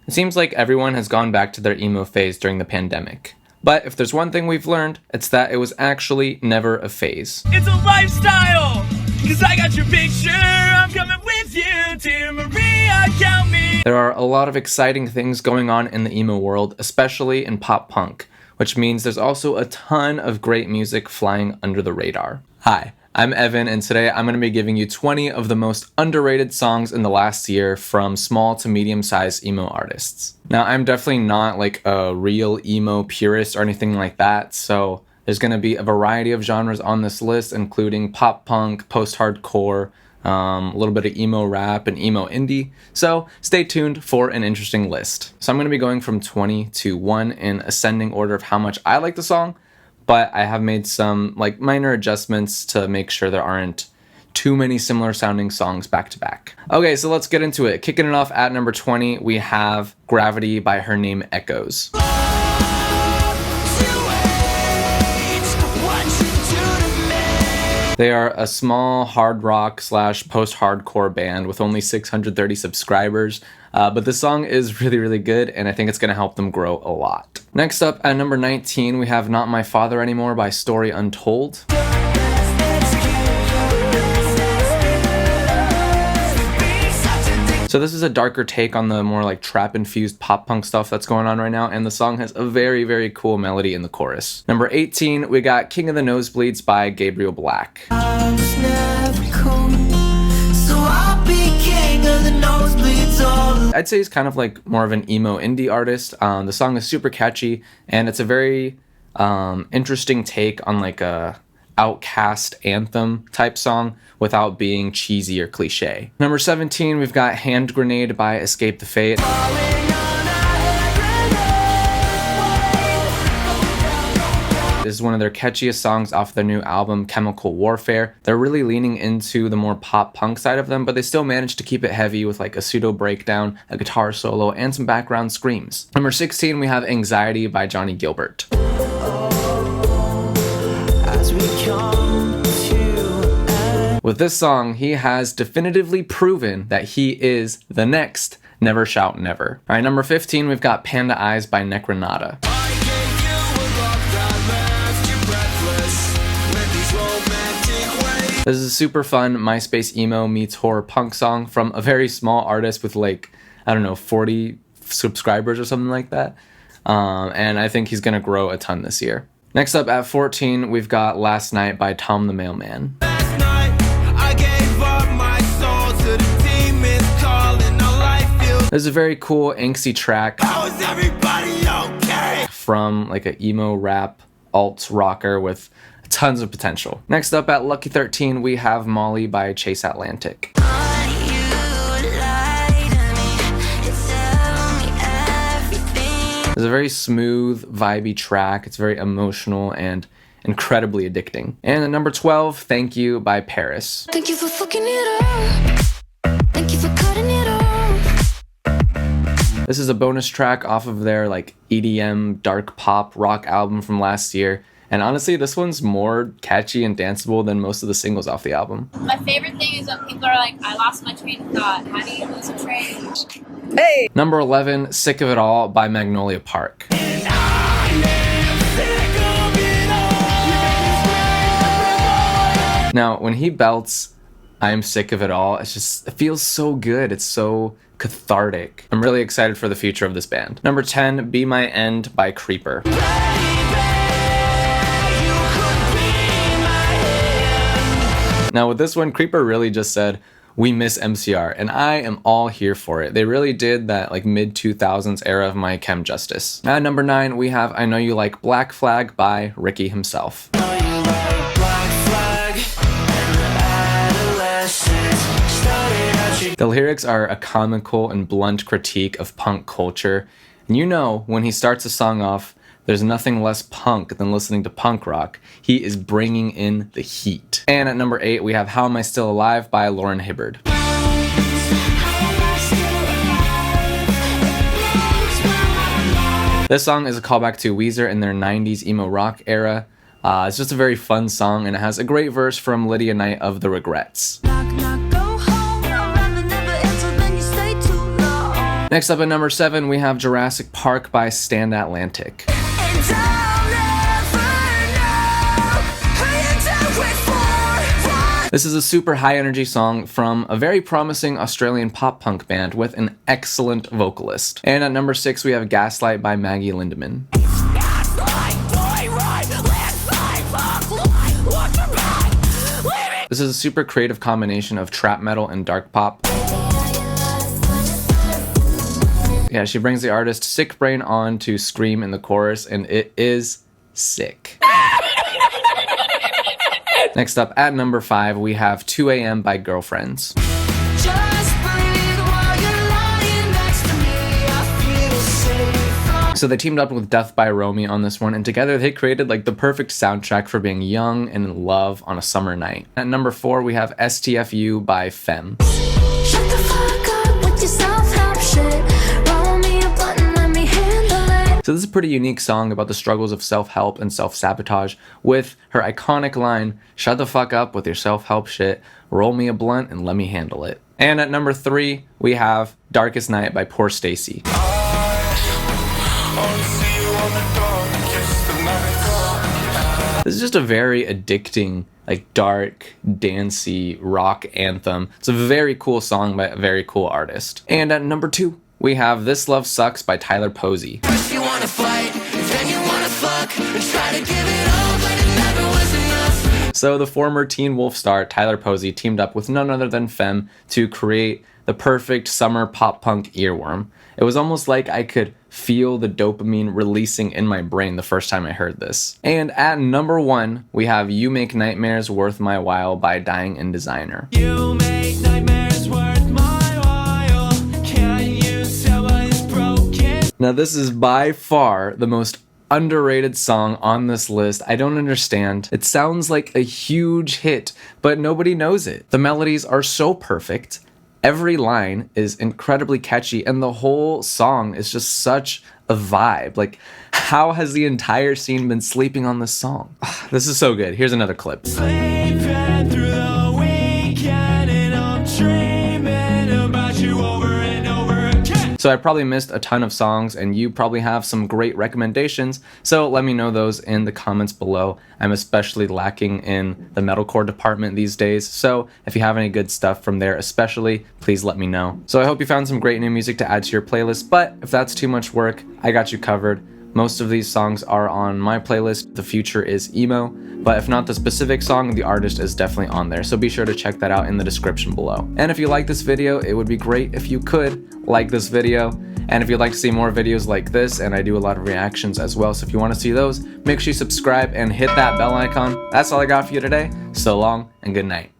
It seems like everyone has gone back to their emo phase during the pandemic. But if there's one thing we've learned, it's that it was actually never a phase. It's a lifestyle, cause I got your picture, I'm coming with you, dear Maria, count me. There are a lot of exciting things going on in the emo world, especially in pop punk, which means there's also a ton of great music flying under the radar. Hi, I'm Evan, and today I'm going to be giving you 20 of the most underrated songs in the last year from small to medium-sized emo artists. Now, I'm definitely not like a real emo purist or anything like that, so there's going to be a variety of genres on this list, including pop punk, post-hardcore, a little bit of emo rap and emo indie, so stay tuned for an interesting list. So I'm going to be going from 20 to 1 in ascending order of how much I like the song, but I have made some like minor adjustments to make sure there aren't too many similar sounding songs back to back. Okay, so let's get into it. Kicking it off at number 20, we have Gravity by Her Name Echoes. They are a small hard rock / post-hardcore band with only 630 subscribers, but the song is really good, and I think it's going to help them grow a lot. Next up at number 19, we have Not My Father Anymore by Story Untold. So this is a darker take on the more like trap-infused pop-punk stuff that's going on right now, and the song has a very cool melody in the chorus. Number 18, we got King of the Nosebleeds by Gabriel Black. I'd say he's kind of like more of an emo indie artist. The song is super catchy, and it's a very interesting take on like a outcast anthem type song without being cheesy or cliche. Number 17, we've got Hand Grenade by Escape the Fate. This is one of their catchiest songs off their new album, Chemical Warfare. They're really leaning into the more pop punk side of them, but they still managed to keep it heavy with like a pseudo breakdown, a guitar solo, and some background screams. Number 16, we have Anxiety by Johnny Gilbert. With this song, he has definitively proven that he is the next Never Shout Never. Alright, number 15, we've got Panda Eyes by Necronata. This is a super fun MySpace emo meets horror punk song from a very small artist with like, I don't know, 40 subscribers or something like that. And I think he's gonna grow a ton this year. Next up at 14, we've got Last Night by Tom the Mailman. This is a very cool angsty track from like an emo rap alt rocker with tons of potential. Next up at Lucky 13, we have Molly by Chase Atlantic. It's a very smooth, vibey track. It's very emotional and incredibly addicting. And at number 12, Thank You by Paris. Thank you for fucking it up. Thank you for cutting it off. This is a bonus track off of their like EDM dark pop rock album from last year. And honestly, this one's more catchy and danceable than most of the singles off the album. My favorite thing is when people are like, I lost my train of thought. How do you lose a train? Hey! Number 11, Sick of It All by Magnolia Park. Now, when he belts, I'm sick of it all, it feels so good. It's so cathartic. I'm really excited for the future of this band. Number 10, Be My End by Creeper. Now with this one, Creeper really just said, we miss MCR, and I am all here for it. They really did that like mid-2000s era of My Chem Justice. At number 9, we have I Know You Like Black Flag by Ricky himself. The lyrics are a comical and blunt critique of punk culture, and you know when he starts a song off, there's nothing less punk than listening to punk rock. He is bringing in the heat. And at number 8, we have How Am I Still Alive by Lauren Hibbert. This song is a callback to Weezer in their 90s emo rock era. It's just a very fun song, and it has a great verse from Lydia Knight of The Regrets. Knock, knock, go home. I'd rather never answer than you stay too long. Next up at number 7, we have Jurassic Park by Stand Atlantic. This is a super high energy song from a very promising Australian pop punk band with an excellent vocalist. And at number 6, we have Gaslight by Maggie Lindemann. This is a super creative combination of trap metal and dark pop. Yeah, she brings the artist Sick Brain on to scream in the chorus, and it is sick. Next up at number 5, we have 2 AM by Girlfriends. So they teamed up with Death by Romy on this one, and together they created like the perfect soundtrack for being young and in love on a summer night. At number 4, we have STFU by Femme. Shut the fuck up with your self-help shit. Roll me a button, let me handle it. So this is a pretty unique song about the struggles of self-help and self-sabotage with her iconic line, "Shut the fuck up with your self-help shit, roll me a blunt and let me handle it." And at number 3, we have Darkest Night by Poor Stacy. This is just a very addicting, like dark, dancey rock anthem. It's a very cool song by a very cool artist. And at number 2, we have This Love Sucks by Tyler Posey. First you wanna fight, then you wanna fuck, and try to give it all, but it never was enough. So the former Teen Wolf star Tyler Posey teamed up with none other than Femme to create the perfect summer pop punk earworm. It was almost like I could feel the dopamine releasing in my brain the first time I heard this. And at number 1, we have You Make Nightmares Worth My While by Dying in Designer. You make nightmares worth my while. Can't you tell what is broken? Now this is by far the most underrated song on this list. I don't understand. It sounds like a huge hit, but nobody knows it. The melodies are so perfect. Every line is incredibly catchy, and the whole song is just such a vibe. Like, how has the entire scene been sleeping on this song? This is so good. Here's another clip. Sleeping through the weekend and I'm dreaming about you over and over again. So I probably missed a ton of songs, and you probably have some great recommendations, so let me know those in the comments below. I'm especially lacking in the metalcore department these days, so if you have any good stuff from there especially, please let me know. So I hope you found some great new music to add to your playlist, but if that's too much work, I got you covered. Most of these songs are on my playlist, The Future is Emo, but if not the specific song, the artist is definitely on there, so be sure to check that out in the description below. And if you like this video, it would be great if you could like this video, and if you'd like to see more videos like this, and I do a lot of reactions as well, so if you want to see those, make sure you subscribe and hit that bell icon. That's all I got for you today. So long and good night.